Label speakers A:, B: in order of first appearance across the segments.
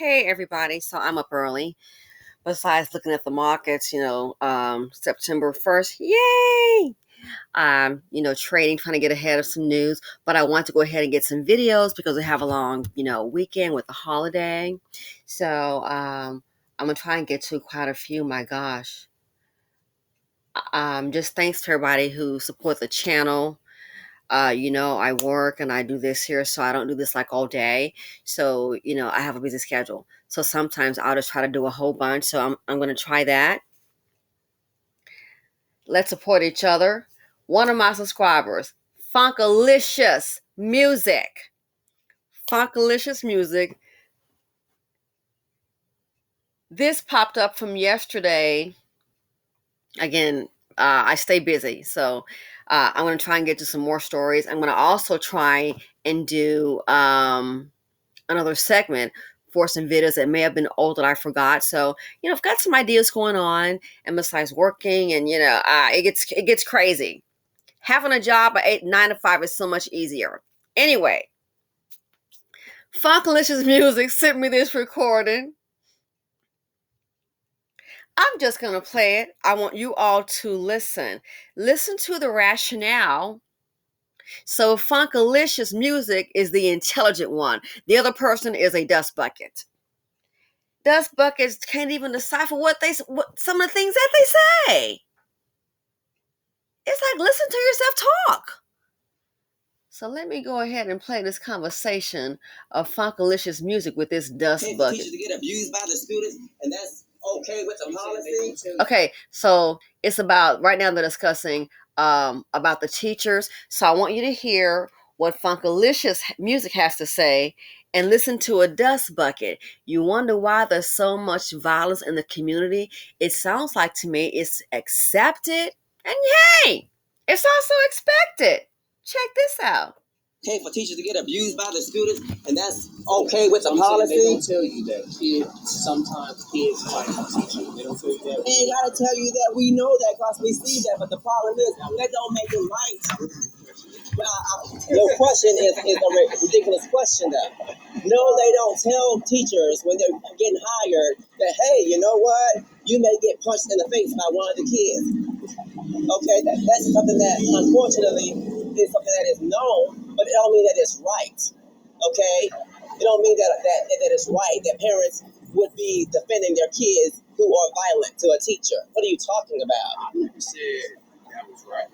A: Hey everybody, so I'm up early. Besides looking at the markets, September 1st, yay! Trading, trying to get ahead of some news, but I want to go ahead and get some videos because we have a long, weekend with the holiday. So I'm gonna try and get to quite a few. My gosh. Just thanks to everybody who support the channel. I work and I do this here, so I don't do this like all day. So, I have a busy schedule. So sometimes I'll just try to do a whole bunch. So I'm going to try that. Let's support each other. One of my subscribers, Funkalicious Music. Funkalicious Music. This popped up from yesterday. Again, I stay busy. So I'm going to try and get to some more stories. I'm going to also try and do another segment for some videos that may have been old that I forgot. So, I've got some ideas going on, and besides working, and it gets crazy. Having a job at 9 to 5 is so much easier. Anyway, Funkalicious Music sent me this recording. I'm just gonna play it. I want you all to listen. Listen to the rationale. So Funkalicious Music is the intelligent one. The other person is a dust bucket. Dust buckets can't even decipher what some of the things that they say. It's like, listen to yourself talk. So let me go ahead and play this conversation of Funkalicious Music with this dust bucket. Teachers to get abused by the students, and that's okay with the policy. Okay, so it's about, right now they're discussing about the teachers. So I want you to hear what Funkalicious Music has to say and listen to a dust bucket. You wonder why there's so much violence in the community. It sounds like to me it's accepted, and yay, it's also expected. Check this out. Okay, for teachers to get abused by the students, and that's okay with the policy. They don't tell you that sometimes kids fight the teacher. They don't tell you that. They ain't gotta tell you that. We know that because we see that. But the problem is that don't make it right. Your question is a ridiculous question, though. No, they don't tell teachers when they're getting hired that, hey, you know what? You may get punched in the face by one of the kids. Okay, that's something that, unfortunately, is something that is known, but it don't mean that it's right. Okay, it don't mean that it's right that parents would be defending their kids who are violent to a teacher. What are you talking about? I never said that was right.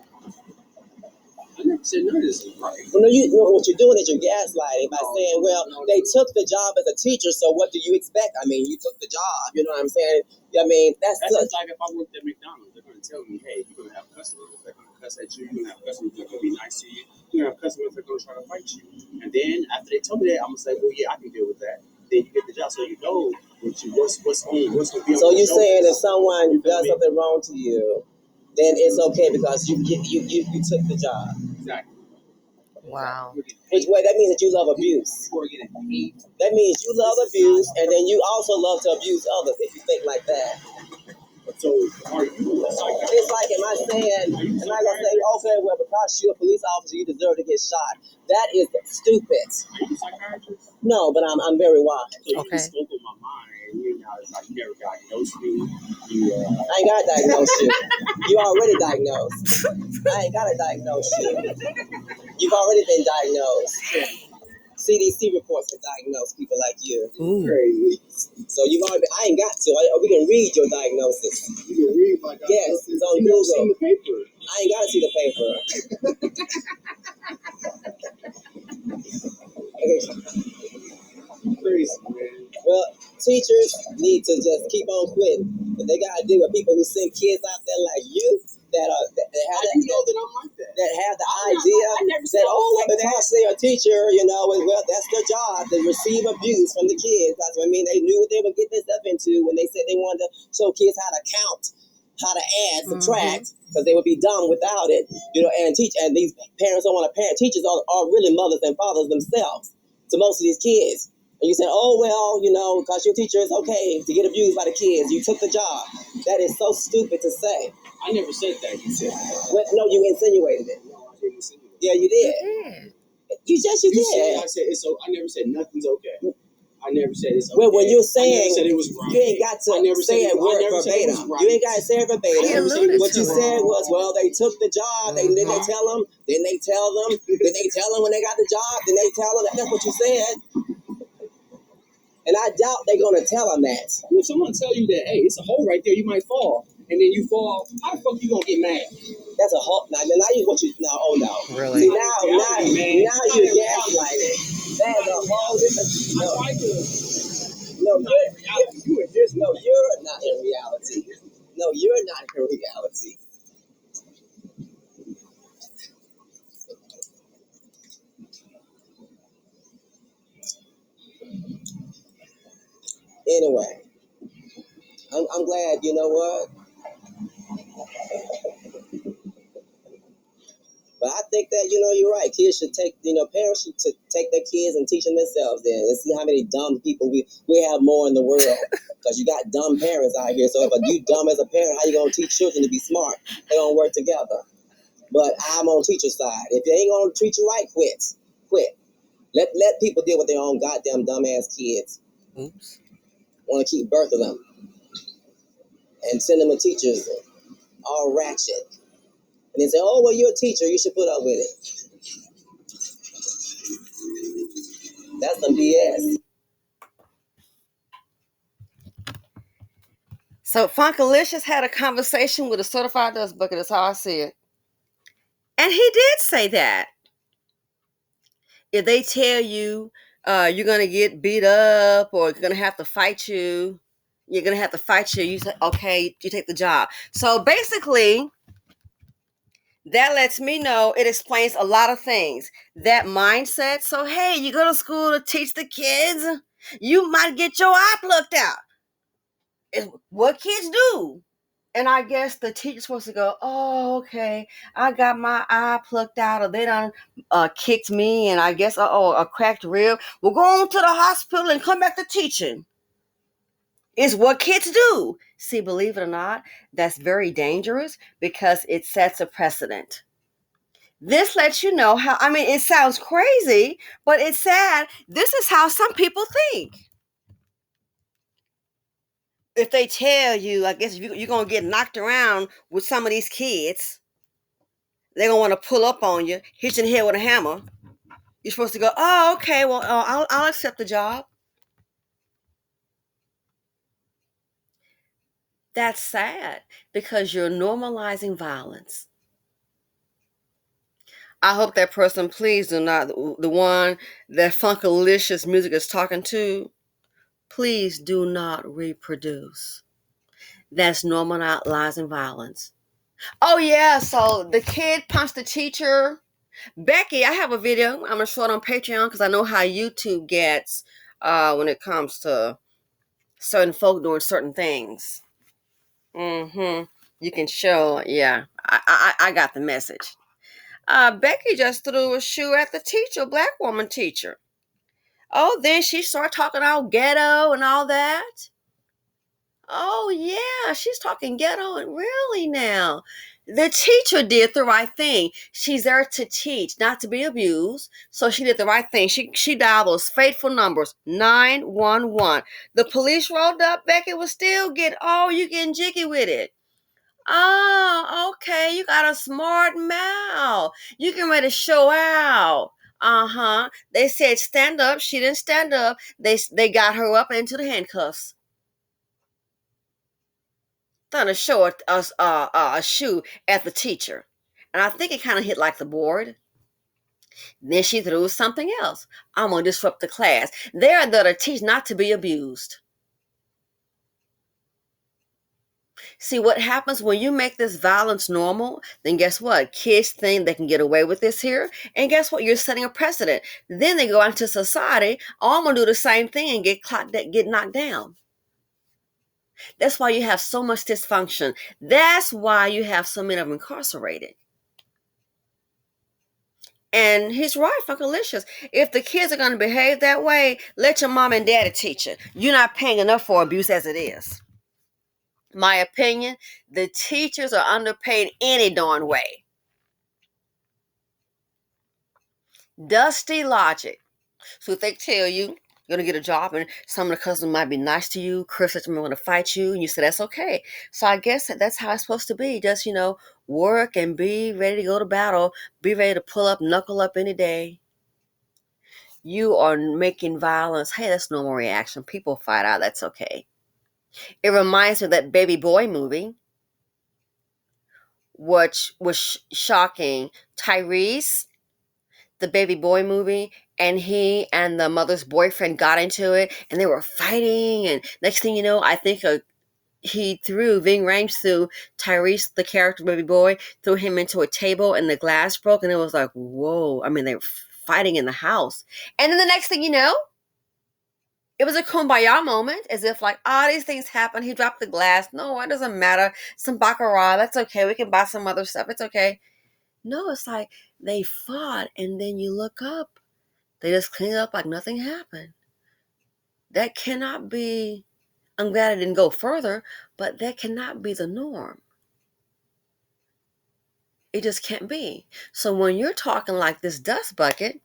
A: I never said none of this is right. Well, no, what you're doing is you're gaslighting by saying, well, they took the job as a teacher, so what do you expect? I mean, you took the job, you know what I'm saying? I mean, that's just like if I worked at McDonald's, they're going to tell me, hey, you're going to have customers that are going to cuss at you, you're going to have customers that are going to be nice to you, you're going to have customers that are going to try to fight you. And then after they tell me that, I'm going to say, well, yeah, I can deal with that. Then you get the job, so you know what's going to be on. So you're saying if someone does something wrong to you, then it's okay because you took the job. Exactly. Wow. Which way? That means that you love abuse. That means you love abuse, and then you also love to abuse others if you think like that. So are you? It's like, am I going to say, okay, well, because you're a police officer, you deserve to get shot? That is stupid. Are you a psychiatrist? No, but I'm very wise. Okay. You spoke with my mind. You never diagnosed me. I ain't got to diagnose you. You already diagnosed. I ain't got to diagnose you. You've already been diagnosed. CDC reports have diagnosed people like you. Crazy. So you've already been, I ain't got to. We can read your diagnosis. You can read my diagnosis? Yes, it's on Google. Seen the paper. I ain't got to see the paper. Crazy, man. Well, teachers need to just keep on quitting. But they got to deal with people who send kids out there like you that have that I'm like that. That have the idea that because they're a teacher, well, that's their job to receive abuse from the kids. That's what I mean. They knew what they would get themselves into when they said they wanted to show kids how to count, how to add, subtract, because they would be dumb without it. And these parents don't want to parent. Teachers are really mothers and fathers themselves to most of these kids. And you say, oh, well, because your teacher is okay to get abused by the kids. You took the job. That is so stupid to say. I never said that. You said that. Well, no, you insinuated it. No, I didn't insinuate it. Yeah, you did. You did. You did. I never said nothing's okay.
B: I never said it's okay. Well, when you're saying said it was right. You ain't got to say it word verbatim. Right. You ain't got to say it verbatim. What you said was, well, they took the job. Then they tell them. Then they tell them. Then they tell them when they got the job. Then they tell them. That's what you said. And I doubt they're going to tell them that. Well, if someone tell you that, hey, it's a hole right there, you might fall. And then you fall, how the fuck you going to get mad? That's a hole. Now you what you, now, oh no. Really? See, now you're gaslighting. That's a whole different, you're not in reality. No, you're not in reality. Anyway, I'm glad, you know what? But I think that, you're right. Kids should parents should take their kids and teach them themselves then. And see how many dumb people we have more in the world. Because you got dumb parents out here. So if you dumb as a parent, how you going to teach children to be smart? They don't work together. But I'm on teacher's side. If they ain't going to treat you right, quit. Quit. Let people deal with their own goddamn dumbass kids. Oops. Want to keep birth of them. And send them to teachers all ratchet. And they say, oh, well, you're a teacher. You should put up with it. That's some BS.
A: So Funkalicious had a conversation with a certified dust bucket. That's how I see it. And he did say that. If they tell you you're going to get beat up or you're going to have to fight you, you say, okay, you take the job. So basically, that lets me know, it explains a lot of things. That mindset. So, hey, you go to school to teach the kids, you might get your eye plucked out. It's what kids do. And I guess the teacher's supposed to go, oh, okay, I got my eye plucked out, or they done kicked me, and I guess, a cracked rib. We'll go on to the hospital and come back to teaching. It's what kids do. See, believe it or not, that's very dangerous because it sets a precedent. This lets you know how, it sounds crazy, but it's sad. This is how some people think. If they tell you, I guess you're going to get knocked around with some of these kids, they're going to want to pull up on you, hit you in the head with a hammer. You're supposed to go, oh, okay, well, I'll accept the job. That's sad because you're normalizing violence. I hope that person, please do not, the one that Funkalicious music is talking to, please do not reproduce. That's normalizing violence. Oh, yeah, so the kid punched the teacher. Becky, I have a video. I'm going to show it on Patreon because I know how YouTube gets when it comes to certain folk doing certain things. You can show, yeah, I got the message. Becky just threw a shoe at the teacher, black woman teacher. Oh, then she started talking all ghetto and all that. Oh, yeah, she's talking ghetto and really now. The teacher did the right thing. She's there to teach, not to be abused. So she did the right thing. She dialed those fateful numbers, 911. The police rolled up. Becky was still you getting jiggy with it. Oh, okay. You got a smart mouth. You can ready to show out. They said stand up. She didn't stand up. They got her up into the handcuffs. Trying to show a shoe at the teacher. And I think it kind of hit like the board. Then she threw something else. I'm going to disrupt the class. They're there to teach, not to be abused. See, what happens when you make this violence normal, then guess what? Kids think they can get away with this here. And guess what? You're setting a precedent. Then they go out into society. Oh, I'm going to do the same thing and get knocked down. That's why you have so much dysfunction. That's why you have so many of them incarcerated. And he's right, Funkalicious. If the kids are going to behave that way, let your mom and daddy teach it. You're not paying enough for abuse as it is. My opinion, the teachers are underpaid any darn way. Dusty logic. So if they tell you, You're going to get a job, and some of the customers might be nice to you. Chris might want to fight you, and you say that's okay. So I guess that's how it's supposed to be. Just, work and be ready to go to battle. Be ready to pull up, knuckle up any day. You are making violence. Hey, that's normal reaction. People fight out. That's okay. It reminds me of that Baby Boy movie, which was shocking. Tyrese, the Baby Boy movie, and he and the mother's boyfriend got into it, and they were fighting. And next thing you know, I think Ving Rhames threw Tyrese, the character Baby Boy, threw him into a table, and the glass broke, and it was like, whoa. I mean, they were fighting in the house. And then the next thing you know, it was a kumbaya moment, as if like, these things happen. He dropped the glass. No, it doesn't matter. Some baccarat. That's okay. We can buy some other stuff. It's okay. No, it's like they fought, and then you look up. They just cleaned it up like nothing happened. That cannot be. I'm glad I didn't go further, but that cannot be the norm. It just can't be. So when you're talking like this dust bucket,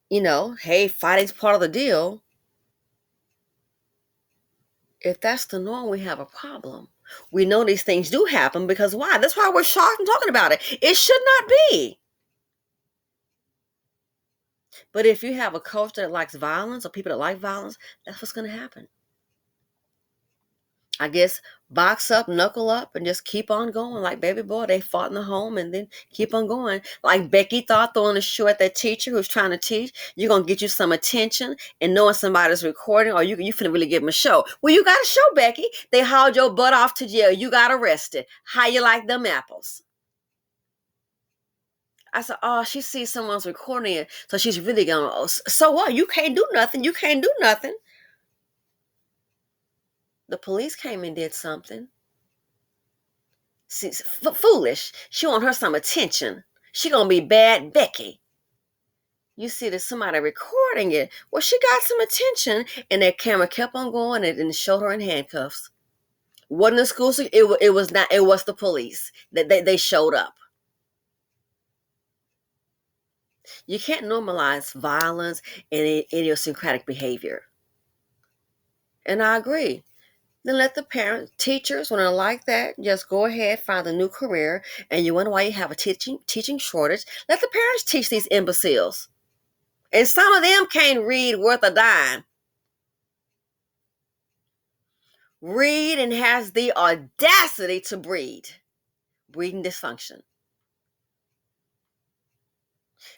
A: hey, fighting's part of the deal. If that's the norm, we have a problem. We know these things do happen because why? That's why we're shocked and talking about it. It should not be. But if you have a culture that likes violence or people that like violence, that's what's going to happen. I guess box up, knuckle up, and just keep on going. Like Baby Boy, they fought in the home and then keep on going. Like Becky thought throwing a shoe at that teacher who's trying to teach, you're going to get you some attention, and knowing somebody's recording, or you finna really give them a show. Well, you got a show, Becky. They hauled your butt off to jail. You got arrested. How you like them apples? I said, she sees someone's recording it, so she's really going, so what? You can't do nothing. You can't do nothing. The police came and did something. She's foolish. She want her some attention. She gonna be bad Becky. You see that somebody recording it. Well, she got some attention, and that camera kept on going and showed her in handcuffs. Wasn't the school? It was not. It was the police that they showed up. You can't normalize violence and idiosyncratic behavior. And I agree. Then let the parents, teachers, when they're like that, just go ahead, find a new career, and you wonder why you have a teaching shortage. Let the parents teach these imbeciles. And some of them can't read worth a dime. Read and has the audacity to breed. Breeding dysfunction.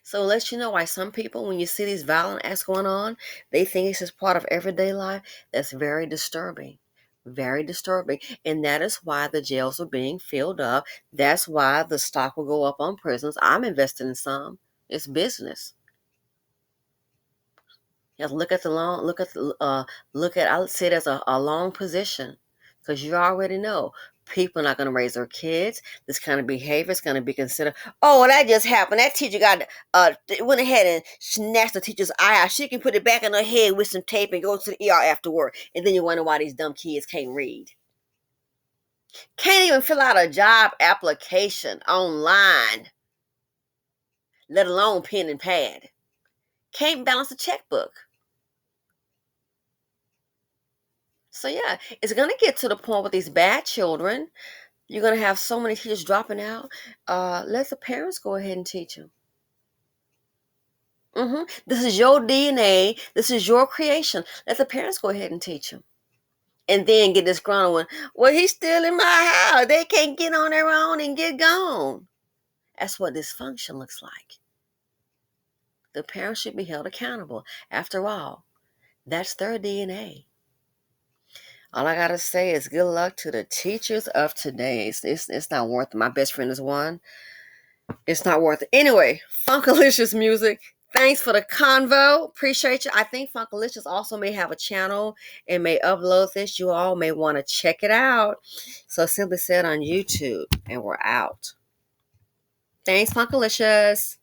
A: So it lets you know why some people, when you see these violent acts going on, they think it's just part of everyday life. That's very disturbing. Very disturbing. And that is why the jails are being filled up. That's why the stock will go up on prisons. I'm invested in some. It's business. You have to look at the long, I would say it as a long position, because you already know people are not going to raise their kids. This kind of behavior is going to be considered, oh, well, that just happened. That teacher went ahead and snatched the teacher's eye out. She can put it back in her head with some tape and go to the ER after work. And then you wonder why these dumb kids can't read. Can't even fill out a job application online, let alone pen and pad. Can't balance a checkbook. So yeah, it's going to get to the point with these bad children. You're going to have so many teachers dropping out. Let the parents go ahead and teach them. This is your DNA. This is your creation. Let the parents go ahead and teach them. And then get this grown one. Well, he's still in my house. They can't get on their own and get gone. That's what dysfunction looks like. The parents should be held accountable. After all, that's their DNA. All I gotta say is good luck to the teachers of today. It's not worth it. My best friend is one. It's not worth it. Anyway, Funkalicious music. Thanks for the convo. Appreciate you. I think Funkalicious also may have a channel and may upload this. You all may want to check it out. So Simply Said on YouTube. And we're out. Thanks, Funkalicious.